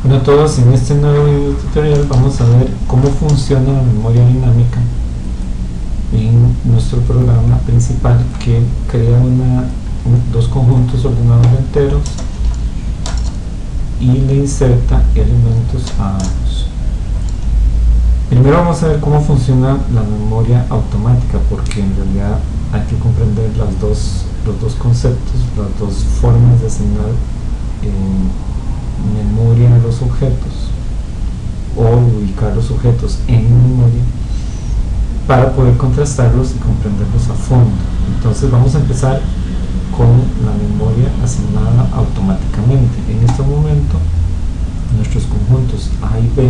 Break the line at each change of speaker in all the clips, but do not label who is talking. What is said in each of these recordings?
Bueno a todos, en este nuevo video tutorial vamos a ver cómo funciona la memoria dinámica en nuestro programa principal, que crea dos conjuntos ordenados de enteros y le inserta elementos a ambos. Primero vamos a ver cómo funciona la memoria automática, porque en realidad hay que comprender los dos conceptos, las dos formas de asignar memoria a los objetos o ubicar los objetos en memoria para poder contrastarlos y comprenderlos a fondo. Entonces vamos a empezar con la memoria asignada automáticamente. En este momento nuestros conjuntos A y B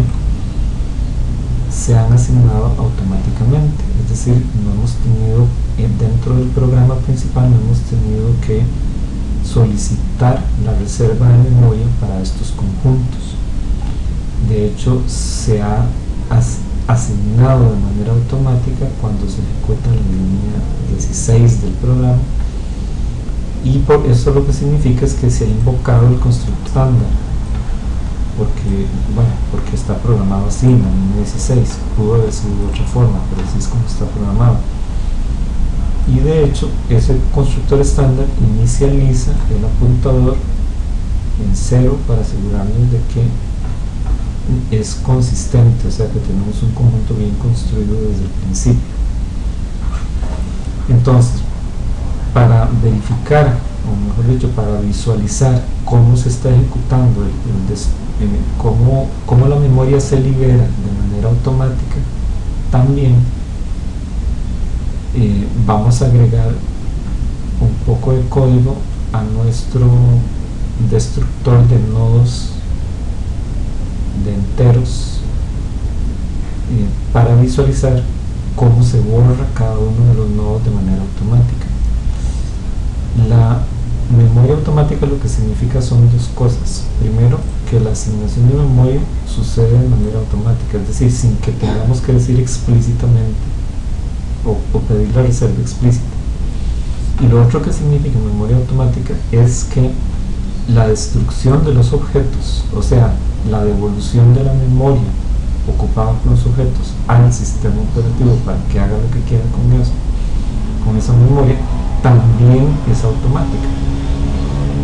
se han asignado automáticamente, es decir, no hemos tenido dentro del programa principal, no hemos tenido que solicitar la reserva de memoria para estos conjuntos. De hecho, se ha asignado de manera automática cuando se ejecuta la línea 16 del programa, y por eso lo que significa es que se ha invocado el constructor estándar, porque está programado así en la línea 16. Pudo haber sido de otra forma, pero así es como está programado. Y de hecho ese constructor estándar inicializa el apuntador en 0 para asegurarnos de que es consistente, o sea que tenemos un conjunto bien construido desde el principio. Entonces, para verificar, o mejor dicho, para visualizar cómo se está ejecutando cómo la memoria se libera de manera automática, también vamos a agregar un poco de código a nuestro destructor de nodos de enteros para visualizar cómo se borra cada uno de los nodos de manera automática. La memoria automática lo que significa son dos cosas. Primero, que la asignación de memoria sucede de manera automática, es decir, sin que tengamos que decir explícitamente o pedir la reserva explícita. Y lo otro que significa memoria automática es que la destrucción de los objetos, o sea, la devolución de la memoria ocupada por los objetos al sistema operativo para que haga lo que quiera con esa memoria, también es automática.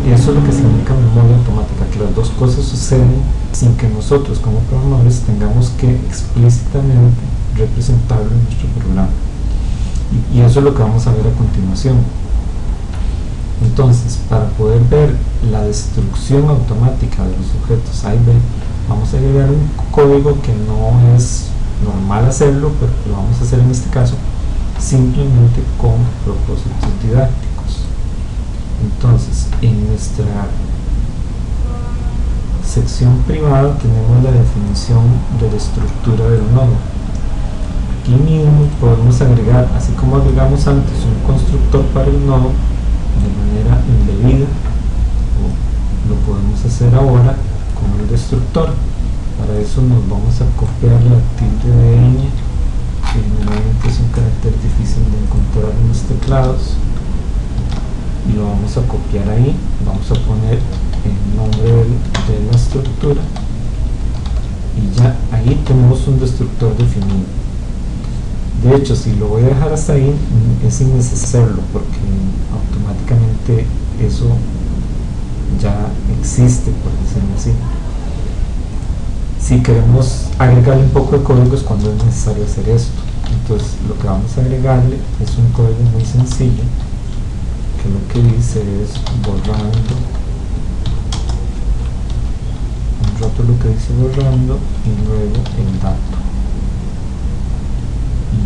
Eso es lo que significa memoria automática, que las dos cosas suceden sin que nosotros como programadores tengamos que explícitamente representarlo en nuestro programa. Y eso es lo que vamos a ver a continuación. Entonces, para poder ver la destrucción automática de los objetos A y B, vamos a agregar un código que no es normal hacerlo, pero lo vamos a hacer en este caso simplemente con propósitos didácticos. Entonces, en nuestra sección privada tenemos la definición de la estructura del nodo. Aquí mismo podemos agregar, así como agregamos antes un constructor para el nodo de manera indebida, lo podemos hacer ahora con el destructor. Para eso nos vamos a copiar la tilde de ñ, que generalmente es un carácter difícil de encontrar en los teclados, y lo vamos a copiar ahí. Vamos a poner el nombre de la estructura y ya ahí tenemos un destructor definido. De hecho, si lo voy a dejar hasta ahí, es innecesario porque automáticamente eso ya existe, por decirlo así. Si queremos agregarle un poco de código es cuando es necesario hacer esto. Entonces lo que vamos a agregarle es un código muy sencillo, que lo que dice es borrando, un rato lo que dice borrando y luego el dato, y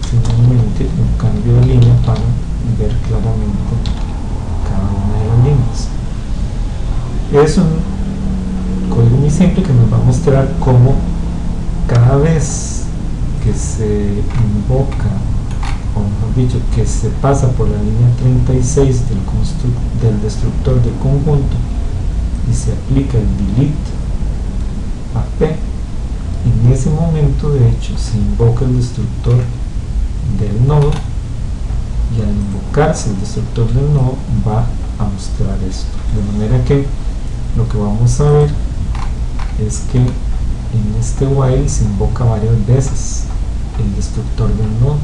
finalmente un cambio de línea para ver claramente cada una de las líneas. Es un código muy simple que nos va a mostrar cómo cada vez que se invoca, o mejor dicho, que se pasa por la línea 36 del destructor del conjunto y se aplica el delete a P, en ese momento de hecho se invoca el destructor del nodo, y al invocarse el destructor del nodo va a mostrar esto, de manera que lo que vamos a ver es que en este while se invoca varias veces el destructor del nodo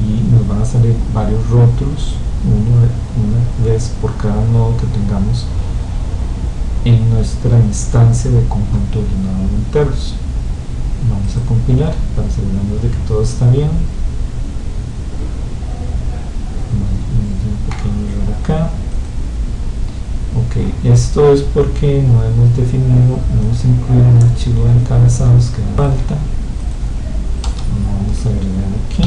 y nos van a salir varios rótulos, una vez por cada nodo que tengamos en nuestra instancia de conjunto de nodos enteros. Vamos a compilar para asegurarnos de que todo está bien. Un pequeño error acá. Ok, esto es porque no hemos definido, no hemos incluido un archivo de encabezados que nos falta. Vamos a agregar aquí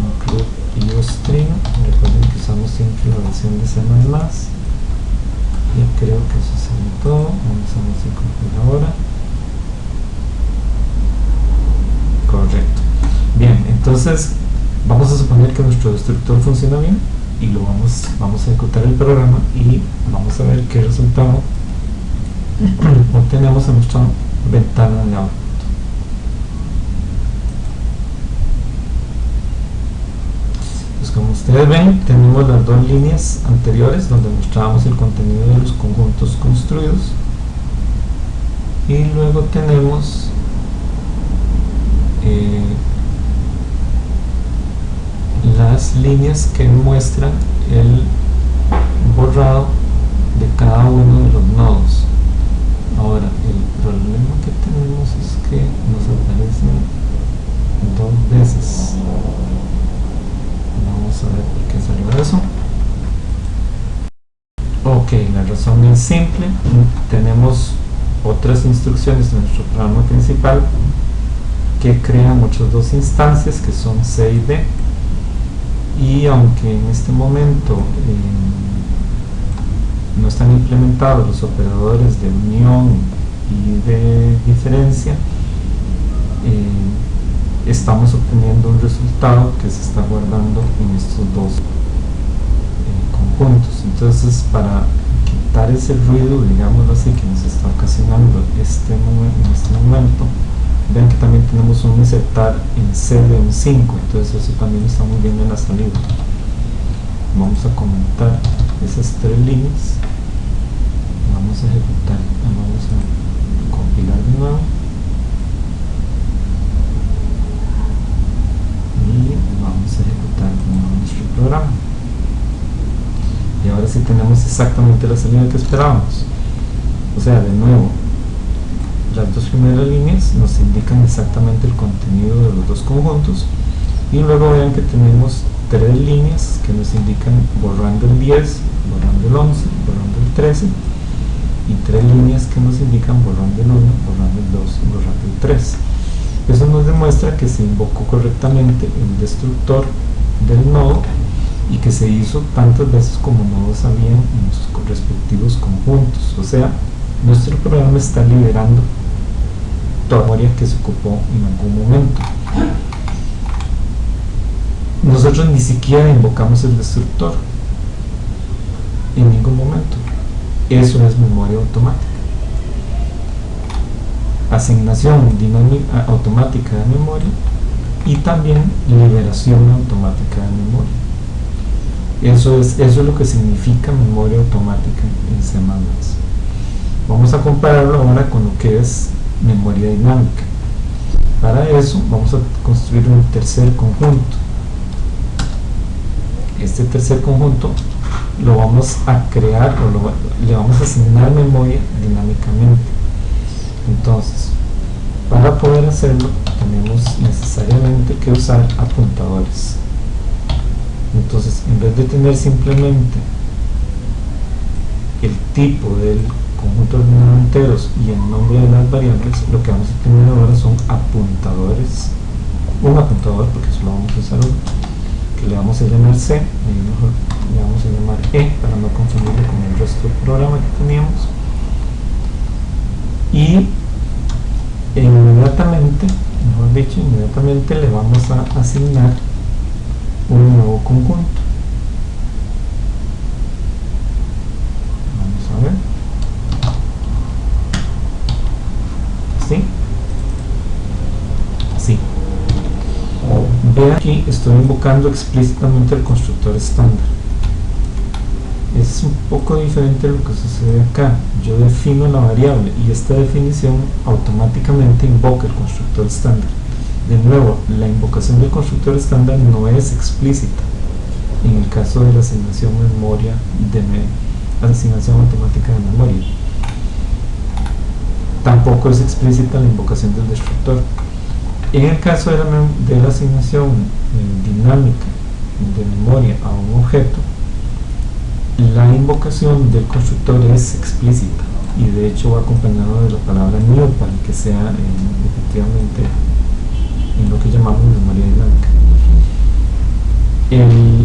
include iostring. Recuerden que usamos siempre la versión de C++. Y creo que eso sería todo. Vamos a ver si compila ahora. Correcto. Bien, entonces vamos a suponer que nuestro destructor funciona bien y lo vamos a ejecutar el programa y vamos a ver qué resultado obtenemos en nuestra ventana de output. Pues como ustedes ven, tenemos las dos líneas anteriores donde mostrábamos el contenido de los conjuntos construidos y luego tenemos las líneas que muestran el borrado de cada uno de los nodos. Ahora, el problema que tenemos es que nos aparecen dos veces. Vamos a ver por qué salió eso. Ok, la razón es simple. Tenemos otras instrucciones de nuestro programa principal que crean otras dos instancias que son C y D, y aunque en este momento no están implementados los operadores de unión y de diferencia, estamos obteniendo un resultado que se está guardando en estos dos conjuntos. Entonces, para quitar ese ruido, digámoslo así, que nos está ocasionando en este momento, vean que también tenemos un insertar en C de un 5, entonces eso también lo estamos viendo en la salida. Vamos a comentar esas tres líneas, vamos a ejecutar, vamos a compilar de nuevo y vamos a ejecutar de nuevo nuestro programa. Y ahora sí tenemos exactamente la salida que esperábamos. O sea, de nuevo, las dos primeras líneas nos indican exactamente el contenido de los dos conjuntos y luego vean que tenemos tres líneas que nos indican borrando el 10, borrando el 11, borrando el 13 y tres líneas que nos indican borrando el 1, borrando el 2 y borrando el 3. Eso nos demuestra que se invocó correctamente el destructor del nodo y que se hizo tantas veces como nodos habían en sus respectivos conjuntos. O sea, nuestro programa está liberando toda memoria que se ocupó en algún momento. Nosotros ni siquiera invocamos el destructor en ningún momento. Eso es memoria automática. Asignación dinámica automática de memoria y también liberación automática de memoria. Eso es lo que significa memoria automática en C++. Vamos a compararlo ahora con lo que es memoria dinámica. Para eso vamos a construir un tercer conjunto. Este tercer conjunto lo vamos a crear o le vamos a asignar memoria dinámicamente. Entonces, para poder hacerlo tenemos necesariamente que usar apuntadores. Entonces, en vez de tener simplemente el tipo del conjunto de enteros y el nombre de las variables, lo que vamos a tener ahora son apuntadores, un apuntador, porque solo vamos a usar uno, que le vamos a llamar C, y mejor le vamos a llamar E para no confundirlo con el resto del programa que teníamos, y inmediatamente, mejor dicho, inmediatamente le vamos a asignar un nuevo conjunto. Vamos a ver. ¿Sí? Sí. Vean aquí, estoy invocando explícitamente el constructor estándar. Es un poco diferente a lo que sucede acá. yo defino la variable y esta definición automáticamente invoca el constructor estándar. De nuevo, la invocación del constructor estándar no es explícita en el caso de la asignación asignación automática de memoria. Tampoco es explícita la invocación del destructor. En el caso de la asignación dinámica de memoria a un objeto, la invocación del constructor es explícita y de hecho va acompañado de la palabra new para que sea efectivamente en lo que llamamos memoria dinámica.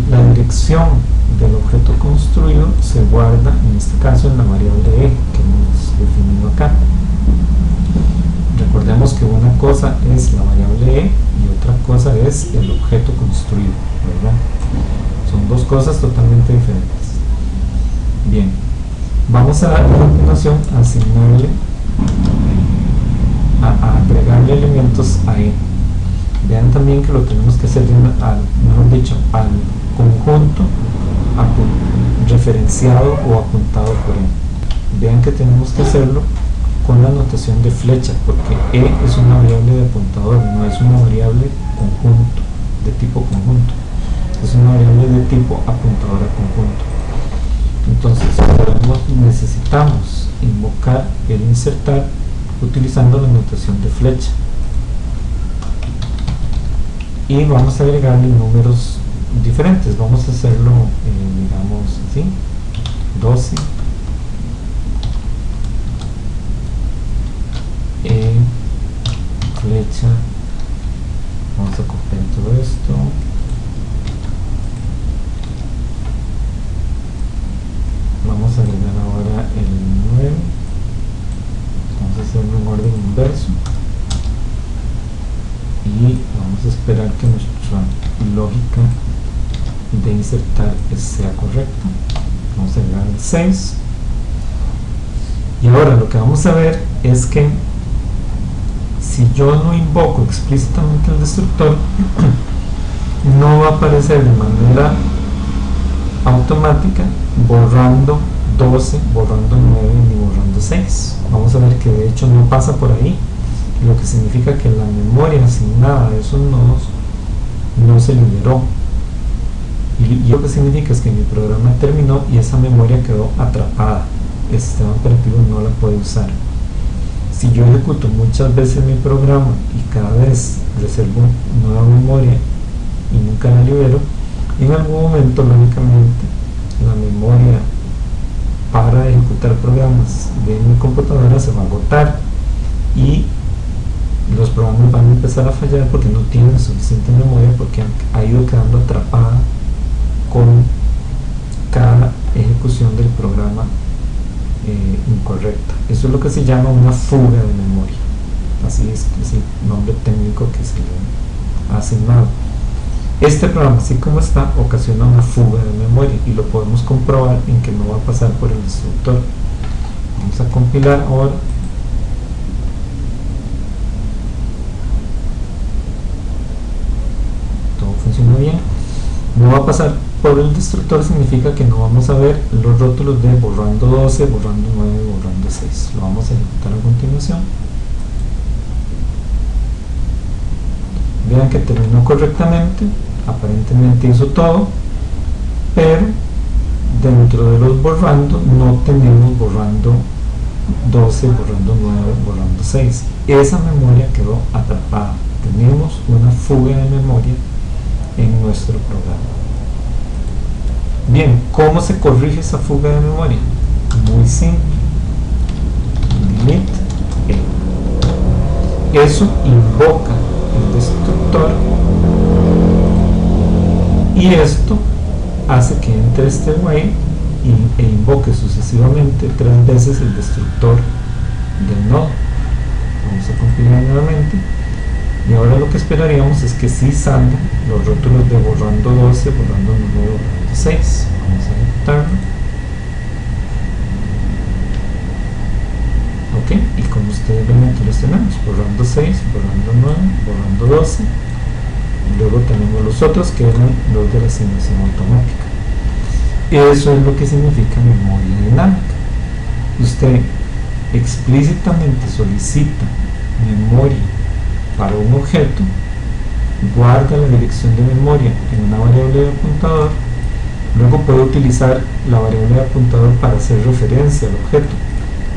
La dirección del objeto construido se guarda en este caso en la variable e que hemos definido acá. Recordemos que una cosa es la variable e y otra cosa es el objeto construido, ¿verdad? Son dos cosas totalmente diferentes. Bien, vamos a continuación a asignarle, a agregarle elementos a e. Vean también que lo tenemos que hacer mejor dicho, al conjunto referenciado o apuntado por e. Vean que tenemos que hacerlo con la notación de flecha, porque e es una variable de apuntador, no es una variable conjunto, de tipo conjunto, es una variable de tipo apuntador a conjunto. Entonces necesitamos invocar el insertar utilizando la notación de flecha y vamos a agregarle números diferentes. Vamos a hacerlo digamos así, 12 flecha. Vamos a copiar todo esto, vamos a agregar ahora el 9, vamos a hacerlo en orden inverso y vamos a esperar que nuestra lógica de insertar sea correcta. Vamos a agregar el 6 y ahora lo que vamos a ver es que si yo no invoco explícitamente el destructor no va a aparecer de manera automática borrando 12, borrando 9 ni borrando 6. Vamos a ver que de hecho no pasa por ahí, lo que significa que la memoria asignada a esos nodos no se liberó y lo que significa es que mi programa terminó y esa memoria quedó atrapada, el sistema operativo no la puede usar. Si yo ejecuto muchas veces mi programa y cada vez reservo nueva memoria y nunca la libero, en algún momento lógicamente la memoria para ejecutar programas de mi computadora se va a agotar y los programas van a empezar a fallar porque no tienen suficiente memoria, porque ha ido quedando atrapada con cada ejecución del programa incorrecta. Eso es lo que se llama una fuga de memoria, así es el nombre técnico que se le ha asignado. Este programa, así como está, ocasiona una fuga de memoria y lo podemos comprobar en que no va a pasar por el destructor. Vamos a compilar ahora. Todo funciona bien. No va a pasar por el destructor significa que no vamos a ver los rótulos de borrando 12, borrando 9, borrando 6. Lo vamos a ejecutar a continuación. Vean que terminó correctamente, aparentemente hizo todo, pero dentro de los borrando no tenemos borrando 12, borrando 9, borrando 6. Esa memoria quedó atrapada. Tenemos una fuga de memoria en nuestro programa. Bien, ¿cómo se corrige esa fuga de memoria? Muy simple. Delete E. Eso invoca el destructor y esto hace que entre este while e invoque sucesivamente 3 veces el destructor del nodo. Vamos a compilar nuevamente y ahora lo que esperaríamos es que sí salgan los rótulos de borrando 12, borrando 9, borrando 6. Vamos a ejecutarlo. Ok, y como ustedes ven aquí los tenemos, borrando 6, borrando 9, borrando 12. Y luego tenemos los otros que eran los de la asignación automática. Eso es lo que significa memoria dinámica. usted explícitamente solicita memoria para un objeto, guarda la dirección de memoria en una variable de apuntador, luego puede utilizar la variable de apuntador para hacer referencia al objeto.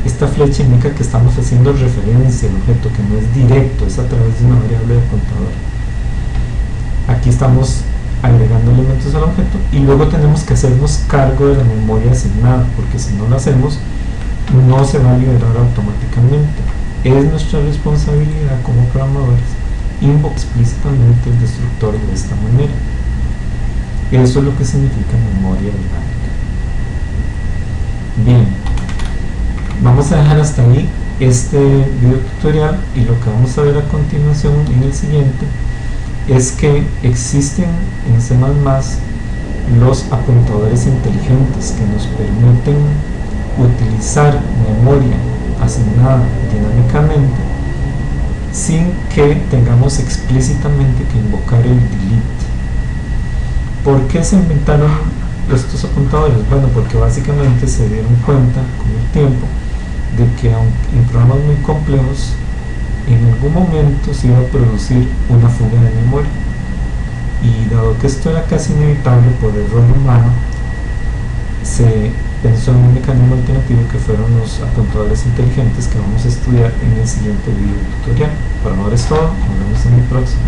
Esta flecha indica que estamos haciendo referencia al objeto, que no es directo, es a través de una variable de apuntador. Aquí estamos agregando elementos al objeto y luego tenemos que hacernos cargo de la memoria asignada, porque si no lo hacemos no se va a liberar automáticamente. Es nuestra responsabilidad como programadores invocar explícitamente el destructor de esta manera. Eso es lo que significa memoria dinámica. Bien, vamos a dejar hasta ahí este video tutorial, y lo que vamos a ver a continuación en el siguiente es que existen en C++ los apuntadores inteligentes que nos permiten utilizar memoria asignada dinámicamente sin que tengamos explícitamente que invocar el delete. ¿Por qué se inventaron estos apuntadores? Bueno, porque básicamente se dieron cuenta con el tiempo de que en programas muy complejos en algún momento se iba a producir una fuga de memoria, y dado que esto era casi inevitable por error humano, se pensó en un mecanismo alternativo que fueron los apuntadores inteligentes, que vamos a estudiar en el siguiente video tutorial. Por ahora es todo, nos vemos en el próximo.